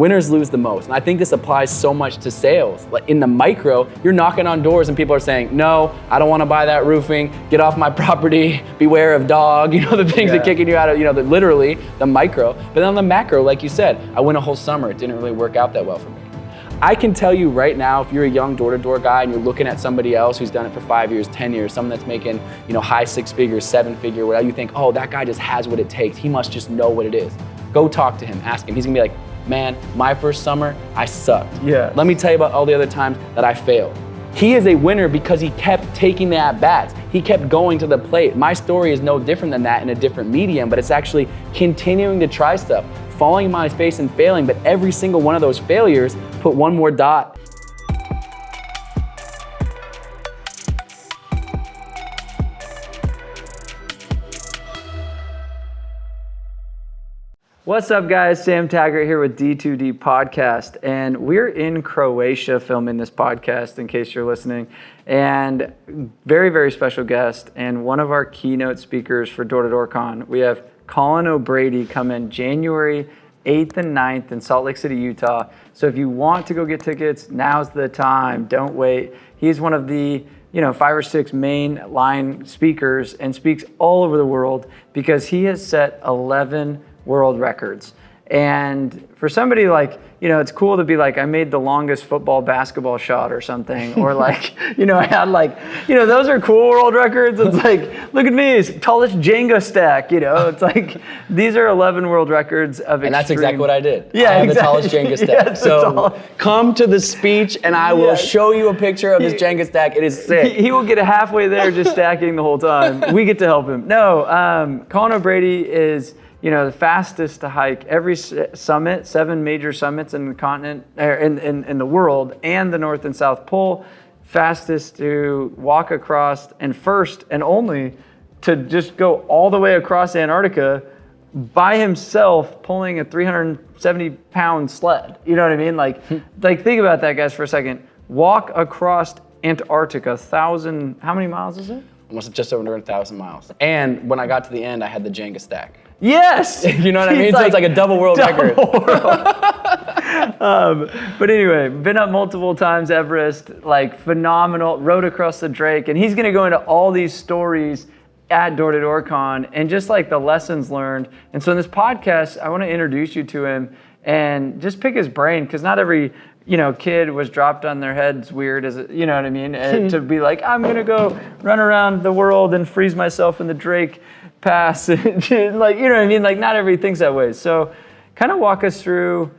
winners lose the most. And I think this applies so much to sales. Like in the micro, you're knocking on doors and people are saying, no, I don't want to buy that roofing, get off my property, beware of dog, the things that kicking you out of, literally the micro. But then on the macro, like you said, I went a whole summer. It didn't really work out that well for me. I can tell you right now, if you're a young door-to-door guy and you're looking at somebody else who's done it for 5 years, 10 years, someone that's making, high 6 figures, 7 figure, whatever, you think, oh, that guy just has what it takes. He must just know what it is. Go talk to him, ask him. He's gonna be like, man, my first summer, I sucked. Yeah. Let me tell you about all the other times that I failed. He is a winner because he kept taking the at-bats. He kept going to the plate. My story is no different than that in a different medium, but it's actually continuing to try stuff, falling on my face and failing, but every single one of those failures put one more dot. What's up, guys? Sam Taggart here with D2D Podcast, and we're in Croatia filming this podcast, in case you're listening, and very, very special guest, and one of our keynote speakers for Door-to-Door Con. We have Colin O'Brady coming January 8th and 9th in Salt Lake City, Utah. So if you want to go get tickets, now's the time. Don't wait. He's one of the 5 or 6 main line speakers and speaks all over the world because he has set 11 world records. And for somebody like, it's cool to be like, I made the longest football basketball shot or something, or like, I had those are cool world records. It's like, look at me, tallest Jenga stack, it's like, these are 11 world records of And that's exactly what I did. Yeah, I have exactly. the tallest Jenga stack. Yeah, so come to the speech and I will show you a picture of this Jenga stack. It is sick. He will get halfway there just stacking the whole time. We get to help him. No, Colin O'Brady is the fastest to hike every summit, 7 major summits in the continent, in the world, and the North and South Pole. Fastest to walk across, and first and only to just go all the way across Antarctica by himself, pulling a 370-pound sled. You know what I mean? Like think about that, guys, for a second. Walk across Antarctica, 1,000. How many miles is it? Almost just over 1,000 miles. And when I got to the end, I had the Jenga stack. Yes! You know what I mean? So it's like a double world record. But anyway, been up multiple times, Everest, phenomenal, rode across the Drake, and he's gonna go into all these stories at Door-to-Door Con and just the lessons learned. And so in this podcast, I wanna introduce you to him and just pick his brain, because not every kid was dropped on their heads weird, as you know what I mean? And to be like, I'm gonna go run around the world and freeze myself in the Drake Pass, you know what I mean? Not everything's that way. So kind of walk us through,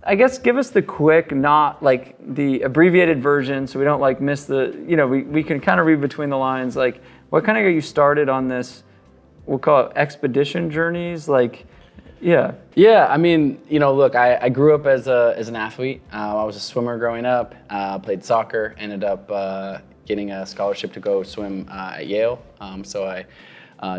I guess, give us the quick, not the abbreviated version, so we don't miss the, we can kind of read between the lines, what kind of got you started on this, we'll call it expedition journeys, Yeah, I mean, look, I grew up as an athlete. I was a swimmer growing up, played soccer, ended up getting a scholarship to go swim at Yale. So I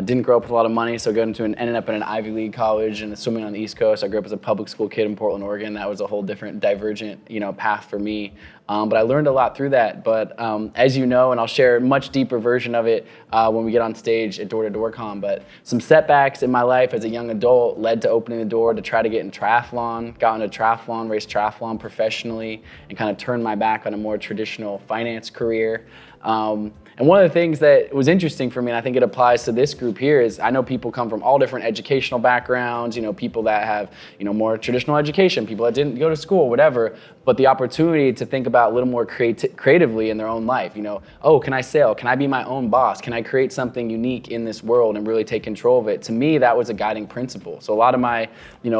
didn't grow up with a lot of money, so ended up in an Ivy League college and swimming on the East Coast. I grew up as a public school kid in Portland, Oregon. That was a whole different divergent, path for me. But I learned a lot through that. But as you know, and I'll share a much deeper version of it when we get on stage at Door-to-Door Con, but some setbacks in my life as a young adult led to opening the door to try to get in triathlon, got into triathlon, raced triathlon professionally, and kind of turned my back on a more traditional finance career. And one of the things that was interesting for me, and I think it applies to this group here, is I know people come from all different educational backgrounds, people that have, more traditional education, people that didn't go to school, whatever, but the opportunity to think about a little more creatively in their own life, oh, can I sail? Can I be my own boss? Can I create something unique in this world and really take control of it? To me, that was a guiding principle. So a lot of my,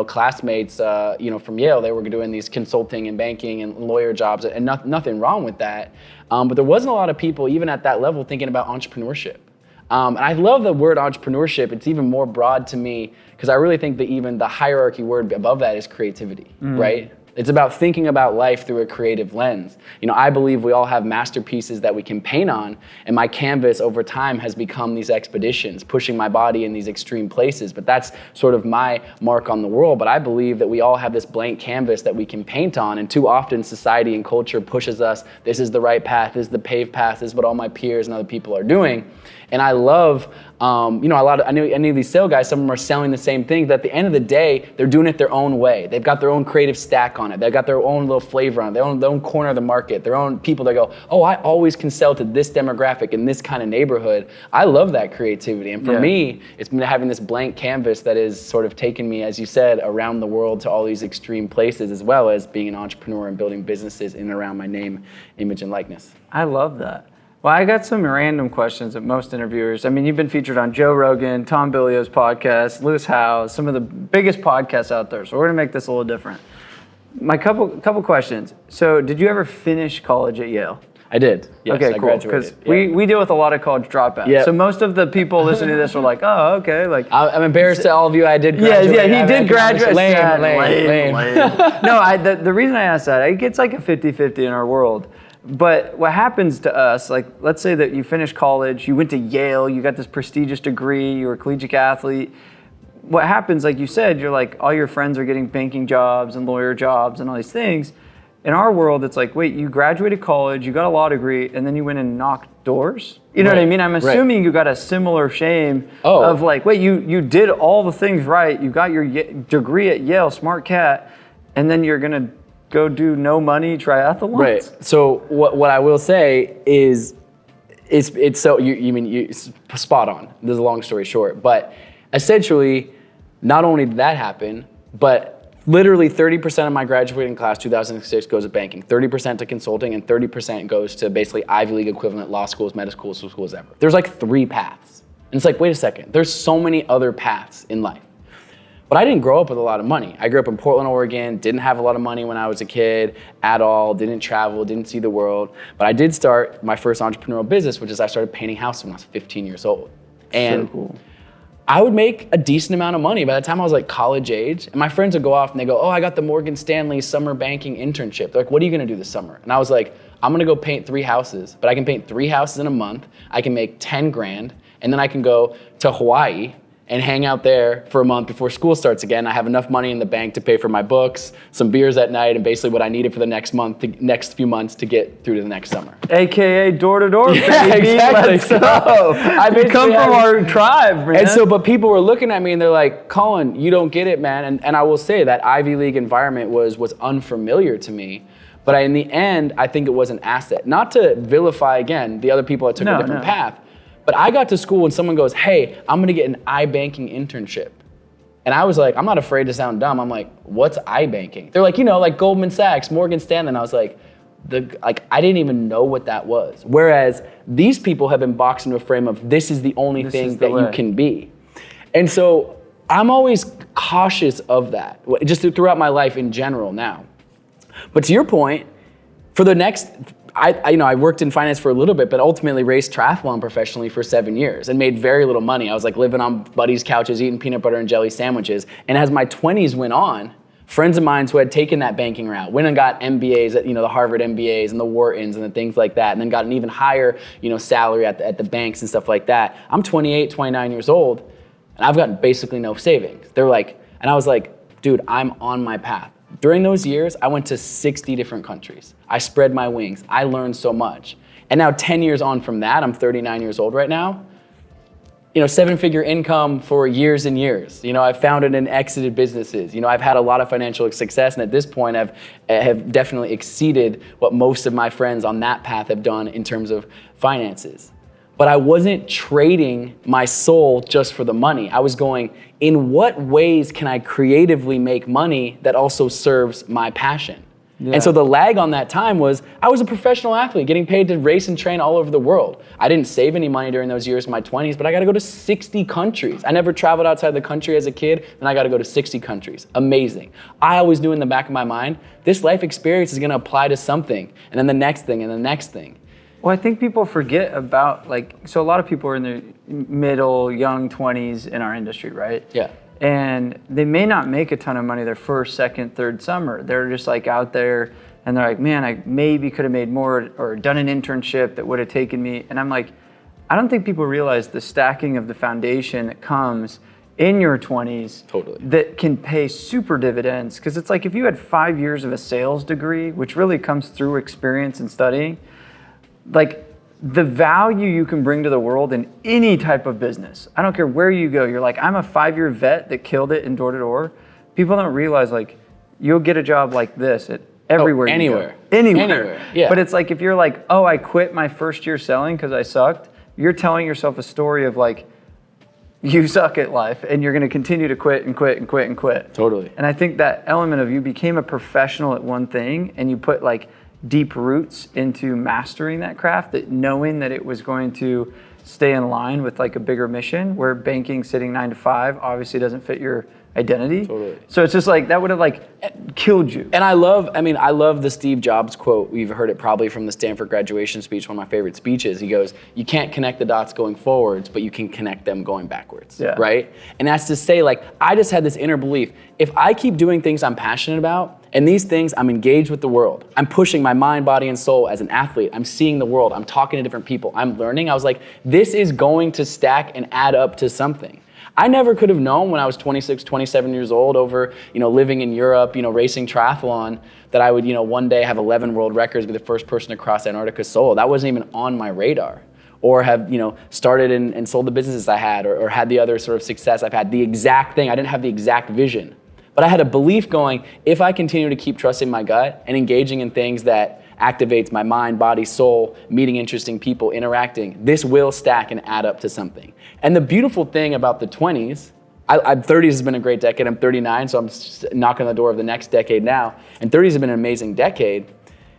classmates, from Yale, they were doing these consulting and banking and lawyer jobs, and nothing wrong with that. But there wasn't a lot of people, even at that level, thinking about entrepreneurship. And I love the word entrepreneurship. It's even more broad to me, because I really think that even the hierarchy word above that is creativity, right? It's about thinking about life through a creative lens. I believe we all have masterpieces that we can paint on, and my canvas over time has become these expeditions, pushing my body in these extreme places. But that's sort of my mark on the world. But I believe that we all have this blank canvas that we can paint on, and too often society and culture pushes us, this is the right path, this is the paved path, this is what all my peers and other people are doing. And I love You know, I knew these sales guys, some of them are selling the same thing, but at the end of the day, they're doing it their own way. They've got their own creative stack on it. They've got their own little flavor on it, their own corner of the market, their own people that go, oh, I always can sell to this demographic in this kind of neighborhood. I love that creativity. And for me, it's been having this blank canvas that is sort of taken me, as you said, around the world to all these extreme places, as well as being an entrepreneur and building businesses in and around my name, image, and likeness. I love that. Well, I got some random questions that most interviewers, I mean, you've been featured on Joe Rogan, Tom Bilyeu's podcast, Lewis Howes, some of the biggest podcasts out there. So we're gonna make this a little different. My couple questions. So did you ever finish college at Yale? I did. Yes, okay, I cool. Because graduated. we deal with a lot of college dropouts. Yeah. So most of the people listening to this are like, oh, okay. Like I'm embarrassed to all of you. I did graduate. Yeah, he did graduate. Lame. No, the reason I asked that, it gets like a 50-50 in our world. But what happens to us, like let's say that you finish college, you went to Yale, you got this prestigious degree, you were a collegiate athlete. What happens, like you said, you're like, all your friends are getting banking jobs and lawyer jobs and all these things. In our world, it's like, wait, you graduated college, you got a law degree, and then you went and knocked doors? You know what I mean? I'm assuming you got a similar shame of like, wait, you did all the things right, you got your degree at Yale, smart cat, and then you're gonna go do no money triathlons? Right. So what I will say is, it's so, you spot on. This is a long story short, but essentially, not only did that happen, but literally 30% of my graduating class, 2006, goes to banking, 30% to consulting, and 30% goes to basically Ivy League equivalent law schools, medical schools, ever. There's like 3 paths. And it's like, wait a second, there's so many other paths in life. But I didn't grow up with a lot of money. I grew up in Portland, Oregon, didn't have a lot of money when I was a kid at all, didn't travel, didn't see the world. But I did start my first entrepreneurial business, which is I started painting houses when I was 15 years old. And so cool. I would make a decent amount of money by the time I was like college age. And my friends would go off and they go, oh, I got the Morgan Stanley summer banking internship. They're like, what are you gonna do this summer? And I was like, I'm gonna go paint 3 houses, but I can paint 3 houses in a month. I can make 10 grand, and then I can go to Hawaii and hang out there for a month before school starts again. I have enough money in the bank to pay for my books, some beers at night, and basically what I needed for the next few months to get through to the next summer. AKA door to door, baby. Exactly. Let's go. I come from our tribe, man. And so, but people were looking at me and they're like, Colin, you don't get it, man. And I will say that Ivy League environment was unfamiliar to me. But in the end, I think it was an asset. Not to vilify, again, the other people that took a different path. But I got to school and someone goes, hey, I'm gonna get an iBanking internship. And I was like, I'm not afraid to sound dumb. I'm like, what's iBanking? They're like, you know, like Goldman Sachs, Morgan Stanley. And I was like, I didn't even know what that was. Whereas these people have been boxed into a frame of this is the only thing that you can be. And so I'm always cautious of that, just throughout my life in general now. But to your point, for the next, I worked in finance for a little bit, but ultimately raced triathlon professionally for 7 years and made very little money. I was like living on buddies' couches, eating peanut butter and jelly sandwiches. And as my 20s went on, friends of mine who had taken that banking route went and got MBAs at, the Harvard MBAs and the Whartons and the things like that, and then got an even higher, salary at the banks and stuff like that. I'm 28, 29 years old, and I've got basically no savings. They're like, and I was like, dude, I'm on my path. During those years, I went to 60 different countries. I spread my wings. I learned so much. And now 10 years on from that, I'm 39 years old right now, 7-figure income for years and years. I've founded and exited businesses. I've had a lot of financial success, and at this point, have definitely exceeded what most of my friends on that path have done in terms of finances. But I wasn't trading my soul just for the money. I was going, in what ways can I creatively make money that also serves my passion? Yeah. And so the lag on that time was, I was a professional athlete getting paid to race and train all over the world. I didn't save any money during those years in my 20s, but I got to go to 60 countries. I never traveled outside the country as a kid, and I got to go to 60 countries. Amazing. I always knew in the back of my mind, this life experience is going to apply to something, and then the next thing, and the next thing. Well, I think people forget about, so a lot of people are in their middle, young 20s in our industry, right? Yeah. And they may not make a ton of money their first, second, third summer. They're just out there and they're like, man, I maybe could have made more or done an internship that would have taken me. And I'm like, I don't think people realize the stacking of the foundation that comes in your 20s that can pay super dividends. Because it's like if you had 5 years of a sales degree, which really comes through experience and studying, the value you can bring to the world in any type of business. I don't care where you go. You're like, I'm a 5-year vet that killed it in door-to-door. People don't realize like you'll get a job like this at everywhere. Anywhere. You go. Anywhere. Yeah. But it's like if you're like, oh, I quit my first year selling because I sucked, you're telling yourself a story of like, you suck at life and you're going to continue to quit and quit and quit and quit. Totally. And I think that element of you became a professional at one thing and you put like deep roots into mastering that craft, that knowing that it was going to stay in line with like a bigger mission, where banking sitting 9 to 5 obviously doesn't fit your identity. Totally. So it's just like that would have like killed you. And I love the Steve Jobs quote. We've heard it probably from the Stanford graduation speech, one of my favorite speeches. He goes, you can't connect the dots going forwards, but you can connect them going backwards, right? And that's to say, like, I just had this inner belief, if I keep doing things I'm passionate about, and these things, I'm engaged with the world. I'm pushing my mind, body, and soul as an athlete. I'm seeing the world. I'm talking to different people. I'm learning. I was like, this is going to stack and add up to something. I never could have known when I was 26, 27 years old over, living in Europe, racing triathlon, that I would, one day have 11 world records, be the first person to cross Antarctica solo. That wasn't even on my radar. Or have, started and sold the businesses I had, or had the other sort of success I've had. The exact thing, I didn't have the exact vision. But I had a belief going, if I continue to keep trusting my gut and engaging in things that activates my mind, body, soul, meeting interesting people, interacting, this will stack and add up to something. And the beautiful thing about the 20s, 30s has been a great decade. I'm 39, so I'm knocking on the door of the next decade now. And 30s have been an amazing decade.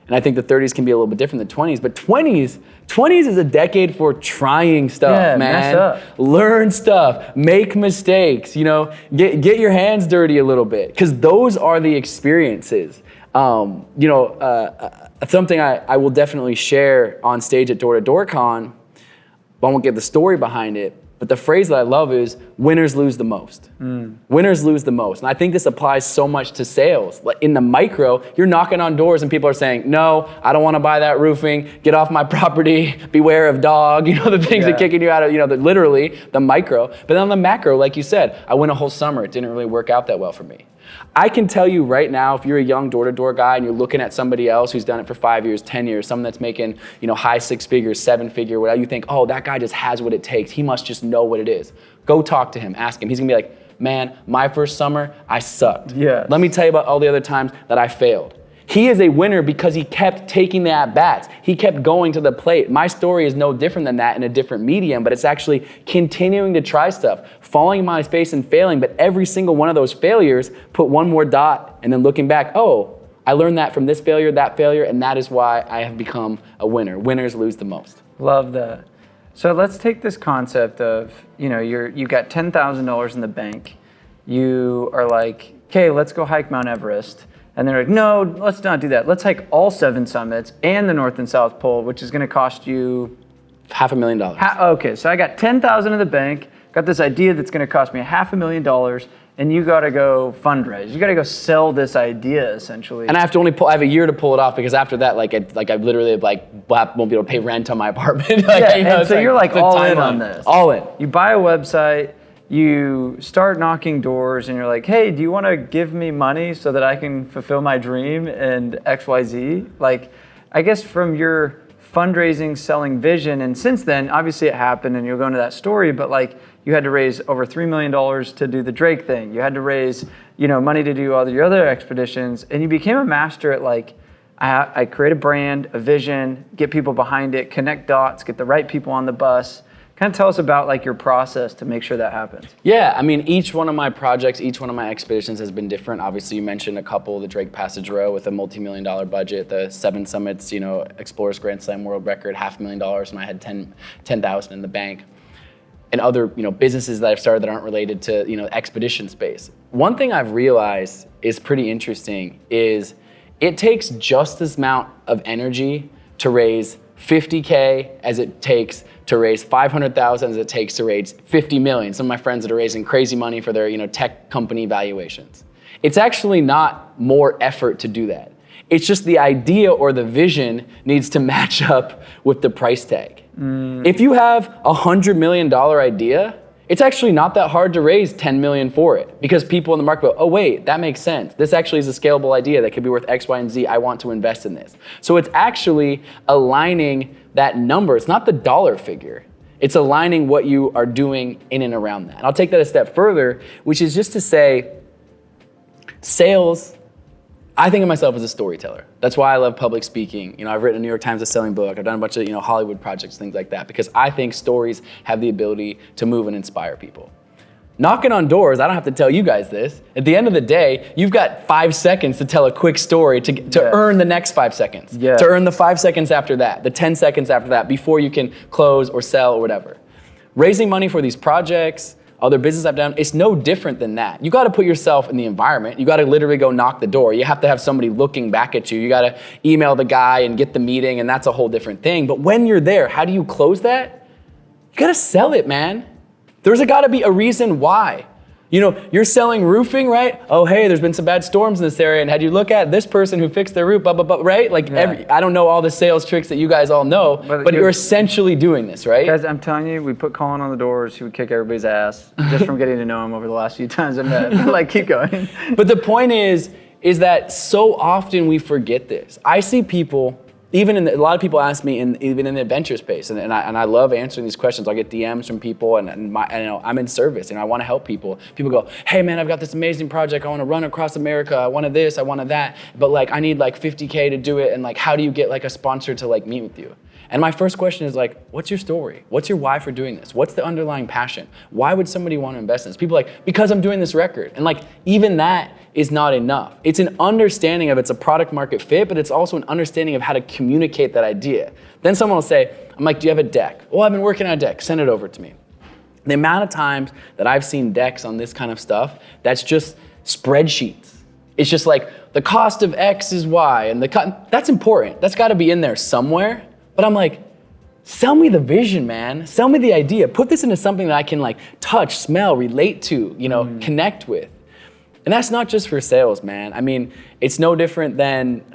And I think the 30s can be a little bit different than 20s. But 20s is a decade for trying stuff, man. Mess up. Learn stuff, make mistakes, get your hands dirty a little bit. Because those are the experiences. Something I will definitely share on stage at Door-to-Door-Con, but I won't give the story behind it. But the phrase that I love is, winners lose the most. Winners lose the most. And I think this applies so much to sales. Like in the micro, you're knocking on doors and people are saying, no, I don't want to buy that roofing, get off my property, beware of dog, the things that are kicking you out of, literally the micro. But then on the macro, like you said, I went a whole summer. It didn't really work out that well for me. I can tell you right now, if you're a young door-to-door guy and you're looking at somebody else who's done it for 5 years, 10 years, someone that's making, high 6 figures, 7 figure, whatever, you think, oh, that guy just has what it takes. He must just know what it is. Go talk to him, ask him. He's gonna be like, man, my first summer, I sucked. Let me tell you about all the other times that I failed. He is a winner because he kept taking the at-bats. He kept going to the plate. My story is no different than that in a different medium, but it's actually continuing to try stuff, falling in my space and failing, but every single one of those failures put one more dot and then looking back, oh, I learned that from this failure, and that is why I have become a winner. Winners lose the most. Love that. So let's take this concept of, you got $10,000 in the bank. You are like, okay, let's go hike Mount Everest. And they're like, no, let's not do that. Let's hike all 7 summits and the North and South Pole, which is going to cost you $500,000. Okay, so I got $10,000 in the bank, got this idea that's going to cost me $500,000, and you got to go fundraise. You got to go sell this idea, essentially. And I have to I have a year to pull it off, because after that, I literally won't be able to pay rent on my apartment. So you're like all in on this. All in. You buy a website. You start knocking doors and you're like, hey, do you want to give me money so that I can fulfill my dream and XYZ? Like, I guess from your fundraising, selling vision, and since then, obviously it happened and you'll go into that story, but like you had to raise over $3 million to do the Drake thing. You had to raise, money to do all your other expeditions, and you became a master at like, I create a brand, a vision, get people behind it, connect dots, get the right people on the bus. Kind of tell us about like your process to make sure that happens. Yeah, I mean, each one of my projects, each one of my expeditions has been different. Obviously, you mentioned a couple, the Drake Passage Row with a multi-million-dollar budget, the 7 summits, Explorers Grand Slam world record, $500,000, and I had 10,000 in the bank. And other, businesses that I've started that aren't related to, expedition space. One thing I've realized is pretty interesting is it takes just as amount of energy to raise 50K as it takes to raise 500,000 as it takes to raise 50 million. Some of my friends that are raising crazy money for their tech company valuations. It's actually not more effort to do that. It's just the idea or the vision needs to match up with the price tag. If you have $100 million idea, it's actually not that hard to raise 10 million for it, because people in the market go, oh wait, that makes sense. This actually is a scalable idea that could be worth X, Y, and Z. I want to invest in this. So it's actually aligning that number. It's not the dollar figure. It's aligning what you are doing in and around that. And I'll take that a step further, which is just to say, sales, I think of myself as a storyteller. That's why I love public speaking. I've written a New York Times bestselling book. I've done a bunch of Hollywood projects, things like that, because I think stories have the ability to move and inspire people. Knocking on doors, I don't have to tell you guys this. At the end of the day, you've got 5 seconds to tell a quick story to earn the next 5 seconds, to earn the 5 seconds after that, the 10 seconds after that, before you can close or sell or whatever. Raising money for these projects, other business I've done, it's no different than that. You gotta put yourself in the environment. You gotta literally go knock the door. You have to have somebody looking back at you. You gotta email the guy and get the meeting, and that's a whole different thing. But when you're there, how do you close that? You gotta sell it, man. There's gotta be a reason why. You're selling roofing, right? Oh, hey, there's been some bad storms in this area, and had you look at this person who fixed their roof, blah, blah, blah, right? I don't know all the sales tricks that you guys all know, but you're essentially doing this, right? Guys, I'm telling you, we put Colin on the doors, he would kick everybody's ass, just from getting to know him over the last few times I've met. Keep going. But the point is that so often we forget this. I see people, a lot of people ask me, even in the adventure space, and I love answering these questions. I get DMs from people, and I'm in service, and I want to help people. People go, hey man, I've got this amazing project. I want to run across America. I wanted this, I wanted that, but I need $50K to do it, and how do you get a sponsor to meet with you? And my first question is what's your story? What's your why for doing this? What's the underlying passion? Why would somebody want to invest in this? People are because I'm doing this record. And even that is not enough. It's an understanding of it's a product market fit, but it's also an understanding of how to communicate that idea. Then someone will say, I'm do you have a deck? Oh, I've been working on a deck, send it over to me. The amount of times that I've seen decks on this kind of stuff, that's just spreadsheets. It's just the cost of X is Y, and that's important. That's gotta be in there somewhere. But I'm sell me the vision, man. Sell me the idea. Put this into something that I can touch, smell, relate to, connect with. And that's not just for sales, man. It's no different than,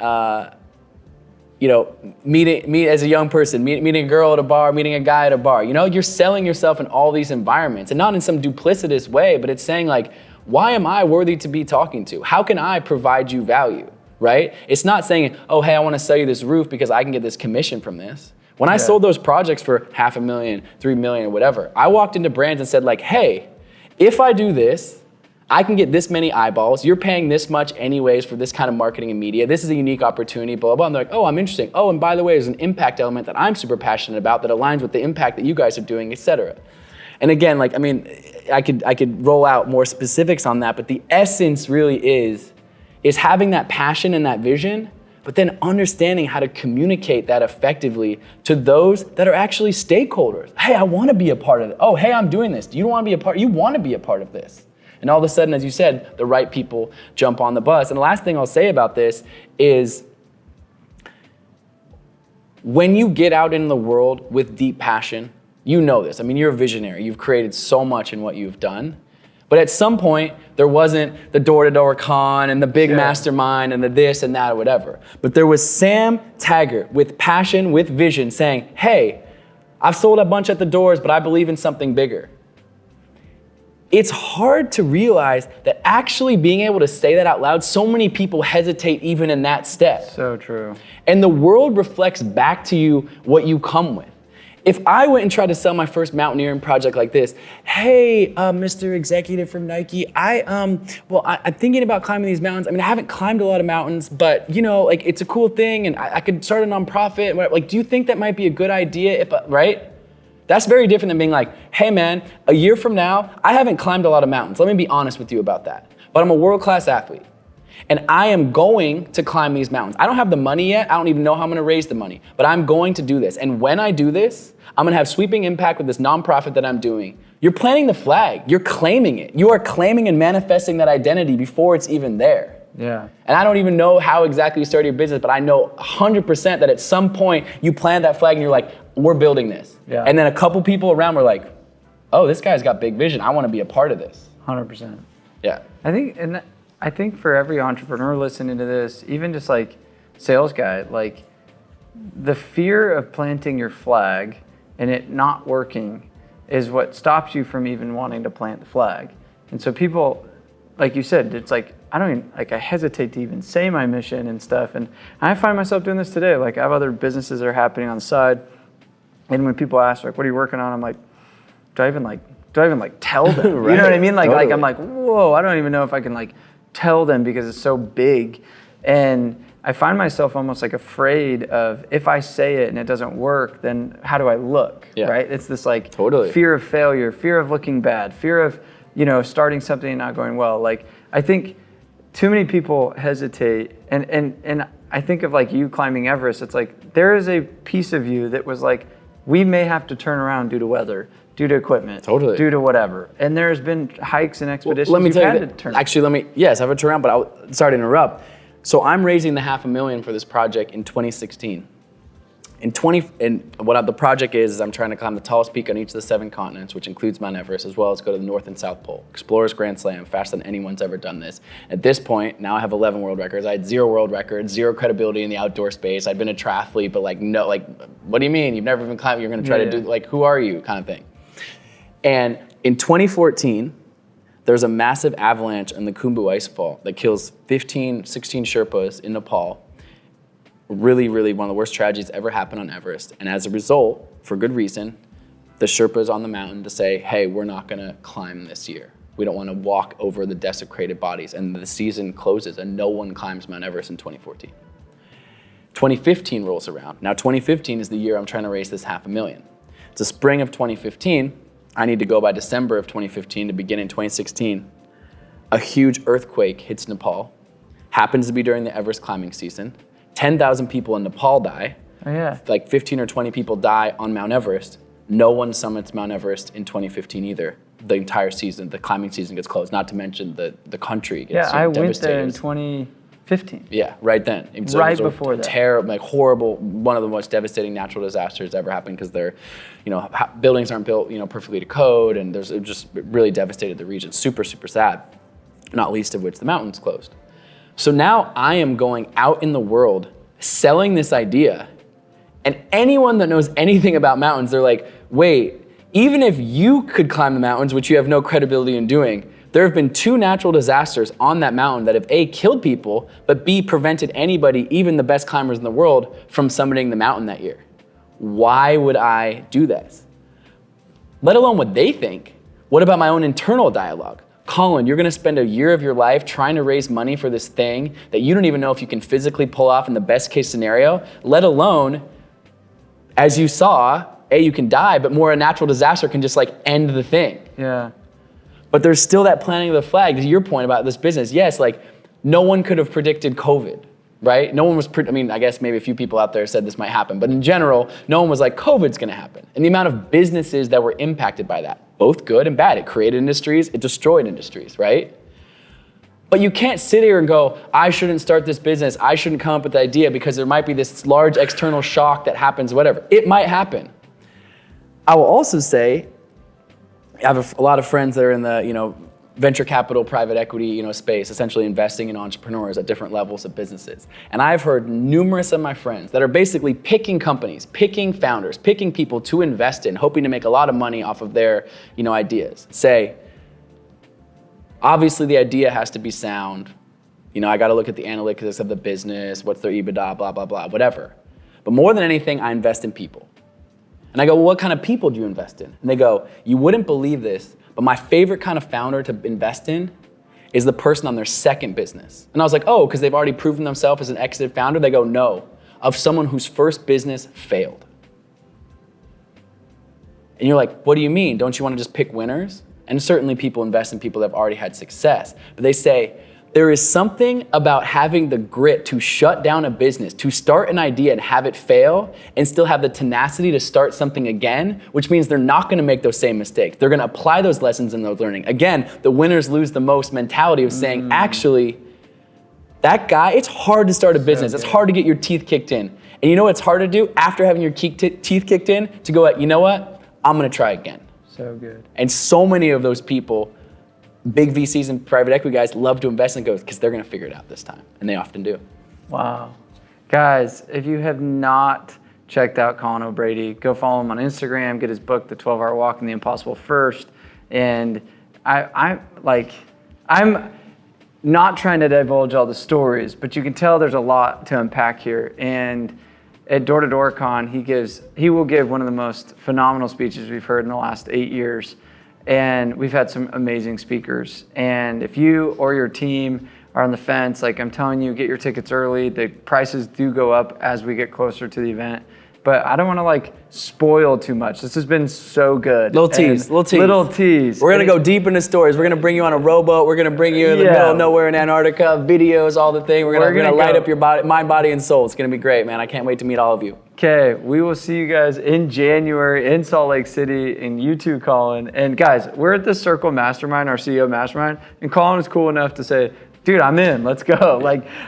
meet as a young person, meeting a girl at a bar, meeting a guy at a bar. You're selling yourself in all these environments, and not in some duplicitous way, but it's saying why am I worthy to be talking to? How can I provide you value? Right? It's not saying, oh, hey, I want to sell you this roof because I can get this commission from this. When I sold those projects for $500,000, $3 million, or whatever, I walked into brands and said hey, if I do this, I can get this many eyeballs. You're paying this much anyways for this kind of marketing and media. This is a unique opportunity, blah, blah, blah. And they're oh, I'm interesting. Oh, and by the way, there's an impact element that I'm super passionate about that aligns with the impact that you guys are doing, et cetera. And again, I could roll out more specifics on that, but the essence really is having that passion and that vision, but then understanding how to communicate that effectively to those that are actually stakeholders. Hey, I want to be a part of it. Oh, hey, I'm doing this. Do you want to be a part? You want to be a part of this. And all of a sudden, as you said, the right people jump on the bus. And the last thing I'll say about this is when you get out in the world with deep passion, you know this. You're a visionary. You've created so much in what you've done. But at some point, there wasn't the door-to-door con and the big mastermind and the this and that or whatever. But there was Sam Taggart with passion, with vision, saying, hey, I've sold a bunch at the doors, but I believe in something bigger. It's hard to realize that actually being able to say that out loud, so many people hesitate even in that step. So true. And the world reflects back to you what you come with. If I went and tried to sell my first mountaineering project like this, hey, Mr. Executive from Nike, I'm thinking about climbing these mountains. I haven't climbed a lot of mountains, but it's a cool thing, and I could start a nonprofit. Do you think that might be a good idea? Right? That's very different than being hey man, a year from now, I haven't climbed a lot of mountains. Let me be honest with you about that. But I'm a world-class athlete. And I am going to climb these mountains. I don't have the money yet. I don't even know how I'm gonna raise the money, but I'm going to do this. And when I do this, I'm gonna have sweeping impact with this nonprofit that I'm doing. You're planting the flag, you're claiming it. You are claiming and manifesting that identity before it's even there. Yeah. And I don't even know how exactly you started your business, but I know 100% that at some point you planted that flag and you're we're building this. Yeah. And then a couple people around were oh, this guy's got big vision. I wanna be a part of this. 100%. Yeah. I think for every entrepreneur listening to this, even just sales guy, the fear of planting your flag and it not working is what stops you from even wanting to plant the flag. And so people, like you said, it's like, I hesitate to even say my mission and stuff. And I find myself doing this today. Like I have other businesses that are happening on the side. And when people ask like, what are you working on? I'm like, do I even tell them? Right. You know what I mean? Like, Totally. I'm like, whoa, I don't even know if I can like tell them because it's so big. And I find myself almost like afraid of if I say it and it doesn't work, then how do I look? Yeah. Right? It's this like Totally. fear of failure, fear of looking bad, fear of, starting something and not going well. Like I think too many people hesitate, and I think of like you climbing Everest. It's like there is a piece of you that was like, we may have to turn around due to weather, due to equipment, Totally. due to whatever. And there's been hikes and expeditions Let me you've tell had you, to turn. actually, yes, I've had to turn around, but sorry to interrupt. So I'm raising the $500,000 for this project in 2016. What the project is I'm trying to climb the tallest peak on each of the 7 continents, which includes Mount Everest, as well as go to the North and South Pole. Explorers Grand Slam, faster than anyone's ever done this. At this point, now I have 11 world records. I had 0 world records, 0 credibility in the outdoor space. I'd been a triathlete, but what do you mean? You've never even climbed, you're gonna try to do, who are you, kind of thing. And in 2014, there's a massive avalanche in the 𝐬𝐿 icefall that kills 16 Sherpas in Nepal. Really, really one of the worst tragedies ever happened on Everest. And as a result, for good reason, the Sherpas on the mountain to say, hey, we're not gonna climb this year. We don't wanna walk over the desecrated bodies. And the season closes and no one climbs Mount Everest in 2014. 2015 rolls around. Now 2015 is the year I'm trying to raise this $500,000. It's the spring of 2015. I need to go by December of 2015 to begin in 2016. A huge earthquake hits Nepal. Happens to be during the Everest climbing season. 10,000 people in Nepal die. Oh, yeah. Like 15 or 20 people die on Mount Everest. No one summits Mount Everest in 2015 either. The entire season, the climbing season gets closed, not to mention the country gets I went devastated. there in 2015. Yeah, right then. So Right it was before that. Terrible, horrible, one of the most devastating natural disasters ever happened because buildings aren't built, perfectly to code, and it just really devastated the region. Super, super sad. Not least of which the mountains closed. So now I am going out in the world selling this idea, and anyone that knows anything about mountains, they're like, wait, even if you could climb the mountains, which you have no credibility in doing, there have been 2 natural disasters on that mountain that have A, killed people, but B, prevented anybody, even the best climbers in the world, from summiting the mountain that year. Why would I do this? Let alone what they think. What about my own internal dialogue? Colin, you're gonna spend a year of your life trying to raise money for this thing that you don't even know if you can physically pull off in the best case scenario, let alone, as you saw, A, you can die, but more a natural disaster can just end the thing. Yeah. But there's still that planting of the flag. To your point about this business, yes, no one could have predicted COVID, right? No one was, I guess maybe a few people out there said this might happen, but in general, no one was like, COVID's gonna happen. And the amount of businesses that were impacted by that, both good and bad. It created industries, it destroyed industries, right? But you can't sit here and go, I shouldn't start this business, I shouldn't come up with the idea because there might be this large external shock that happens, whatever. It might happen. I will also say, I have a lot of friends that are in the, venture capital, private equity, space, essentially investing in entrepreneurs at different levels of businesses. And I've heard numerous of my friends that are basically picking companies, picking founders, picking people to invest in, hoping to make a lot of money off of their, ideas. Say, obviously the idea has to be sound. I got to look at the analytics of the business, what's their EBITDA, blah, blah, blah, whatever. But more than anything, I invest in people. And I go, well, what kind of people do you invest in? And they go, you wouldn't believe this, but my favorite kind of founder to invest in is the person on their second business. And I was like, oh, because they've already proven themselves as an exited founder? They go, no, of someone whose first business failed. And you're like, what do you mean? Don't you want to just pick winners? And certainly people invest in people that have already had success. But they say, there is something about having the grit to shut down a business, to start an idea and have it fail, and still have the tenacity to start something again, which means they're not gonna make those same mistakes. They're gonna apply those lessons in those learning. Again, the winners lose the most mentality of saying, actually, that guy, it's hard to start a business. It's hard to get your teeth kicked in. And you know what's hard to do after having your teeth kicked in? To go, you know what? I'm gonna try again. So good. And so many of those people, big VCs and private equity guys, love to invest in because they're gonna figure it out this time, and they often do. Wow. Guys, if you have not checked out Colin O'Brady. Go follow him on Instagram, get his book, The 12-Hour Walk and the Impossible First. And I'm not trying to divulge all the stories, but you can tell there's a lot to unpack here. And at Door to Door Con, he will give one of the most phenomenal speeches we've heard in the last 8 years. And we've had some amazing speakers. And if you or your team are on the fence, like I'm telling you, get your tickets early. The prices do go up as we get closer to the event. But I don't want to like spoil too much. This has been so good. Little tease. Little tease. We're going to go deep into stories. We're going to bring you on a rowboat. We're going to bring you in the middle of nowhere in Antarctica, videos, all the thing. We're going to light up your body, mind, body, and soul. It's going to be great, man. I can't wait to meet all of you. Okay, we will see you guys in January in Salt Lake City, and you too, Colin. And guys, we're at the Circle Mastermind, our CEO Mastermind, and Colin is cool enough to say, dude, I'm in, let's go.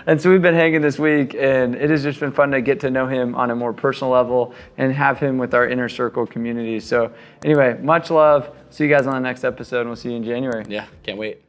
And so we've been hanging this week, and it has just been fun to get to know him on a more personal level and have him with our Inner Circle community. So anyway, much love. See you guys on the next episode, and we'll see you in January. Yeah, can't wait.